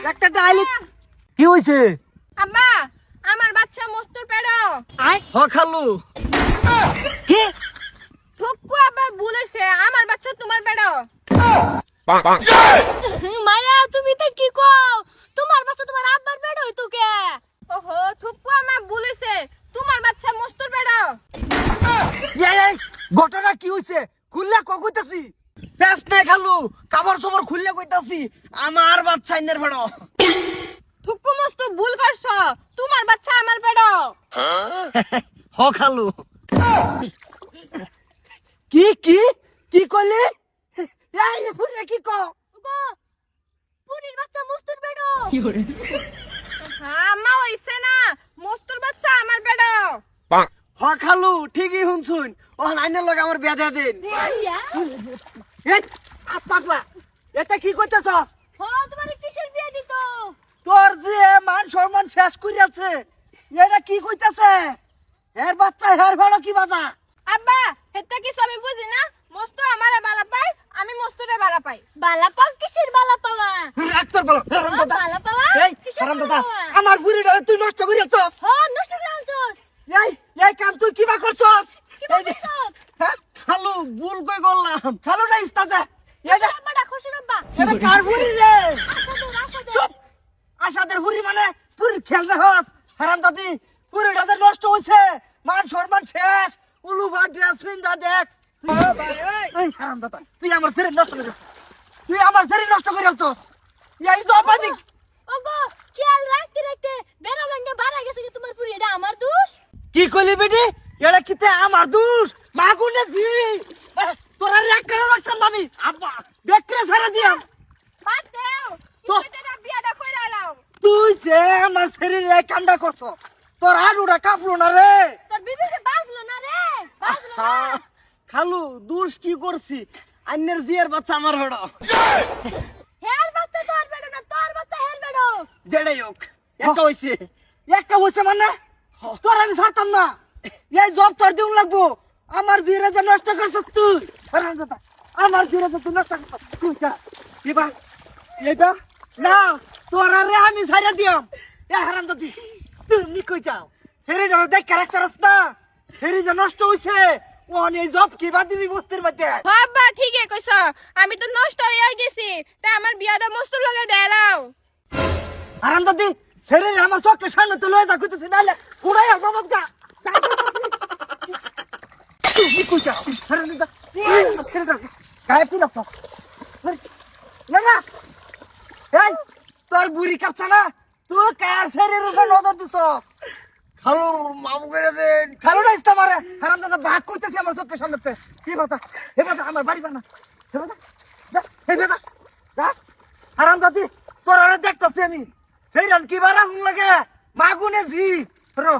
একটা ডাইলি কি হইছে? আব্বা আমার বাচ্চা মস্তুর পেড়ো হ খালু কি ঠুকু আব্বা বলেছে আমার বাচ্চা তোমার পেড়ো মায়া তুমি তো কি কও তোমার বাচ্চা তোমার আব্বার পেট হইতো কে? ওহো ঠুকু আমার বলেছে তোমার বাচ্চা মস্তুর পেড়ো এই ঘটনা কি হইছে খুললা কইতাছি পেছ নাই খালু কাপড় সবর খুললা কইতাছি আমার বাচ্চা ইনের ভেড়ো ঠুকু মস্তু ভুল করছো তোমার বাচ্চা আমার পেড়ো হ খালু কি কি কি কইলি? এই পুরে কি কও? গো পুরির বাচ্চা মুস্তুর পেট। হ্যাঁ মা হইছে না মস্তুর বাচ্চা আমার পেড়ো হ খালু ঠিকই শুনছুন ও নাইনের লগে আমার বিয়া দিয়া দেন এই পাগলা এটা কি কইতাছস? হ তোমার কিসের বিয়ে দিত? তোর যে মান সম্মান শেষ করিয়াছে এটা কি কইতাছে? এর বাচ্চা হের ভাড়া কি বাজা? আব্বা হেটা কিছু আমি বুঝি না মস্তু আমারে বালা পাই আমি মস্তুরে বালা পাই বালা পাও কিসের বালা পাওয়া? রাখতর বলো হারাম দাদা বালা পাওয়া এই কিসের হারাম বালা দাদা পাওয়া? আমার বুড়িটা তুই নষ্ট করিয়াছস হ নষ্ট করে আনছস। এই এই কাম তুই কিবা করছস? কিবা এই যে, করছস? হ্যাঁ খালু ভুল কই করলাম খালু না ইস্তাজা এটা আব্বাটা খুশি আব্বা। এটা কার বুড়ি রে? আসাদে চুপ আশাদের বুড়ি মানে পুরীর খেল রাখস হারাম দাদি পুরীটা যে নষ্ট হইছে মান সম্মান শেষ উলুভা ড্রেস পিন্দা দেখ এই হারাম দাদা তুই আমার শরীর নষ্ট করে তুই আমার শরীর নষ্ট করে আনছস এই তো পাবি ওগো খেয়াল রাখতে রাখতে বেড়া ভাঙ্গে বাড়া গেছে কি তোমার পুরি? এটা আমার দোষ? কি কইলি বেটি এটা কিতে আমার দোষ মাগুনে জি তোরা এক করে রাখতাম আমি আব্বা দেখতে ছাড়া দিয়াম বাদ দেও তো এটা বিয়াটা কইরা লাও তুই যে আমার শরীরে এই কামটা করছ তোর হাড়ুটা কাঁপলো না রে তোর বিবেকে বাজলো না রে? বাজলো না? খালু দোষ কি করছি আন্যের জিয়ার বাচ্চা আমার হড় হের বাচ্চা তোর বেড়ো না তোর বাচ্চা হের বেড়ো। যেটাই হোক একটা হইছে মানে তোর আমি ছাড়তাম না এই জব তোর দিন লাগবো আমার জিরে যে নষ্ট করছিস তুই হারামজাদা, আমার জিরে যে তুই নষ্ট করছিস তুই যা এবার এটা না তোর আরে আমি ছাড়া দিয়াম এ হারামজাদি তুমি কই যাও ফেরে যাও দেখ ক্যারেক্টারস না ফেরে যে নষ্ট হইছে ও এই জব কি বাদ দিবি বস্তির মধ্যে বাবা ঠিকই কইছ আমি তো নষ্ট হইয়া গেছি তাই আমার বিয়াটা মস্তুর লগে দেলাও হারামজাদি ছেড়ে আমার চোখের সামনে তো লয়ে যা কইতেছি নাইলে উড়াইয়া জমত গা তুমি কই যাও হারামজাদা ছেড়ে দাও গায়ে পিলাছ না না এই তোর বুড়ি কাপছা না তুই কার শরীরের উপর নজর দিছস খালু মামু করে দেন খালু না ইস্তা মারে হারামজাদা ভাগ কইতেছি আমার চোখের সামনেতে কি কথা এ কথা আমার বাড়ি বানা এ কথা এ কথা যা হারামজাদি তোর আরে দেখতাছি আমি সেই রান কি বারা লাগে মাগুনে জি রো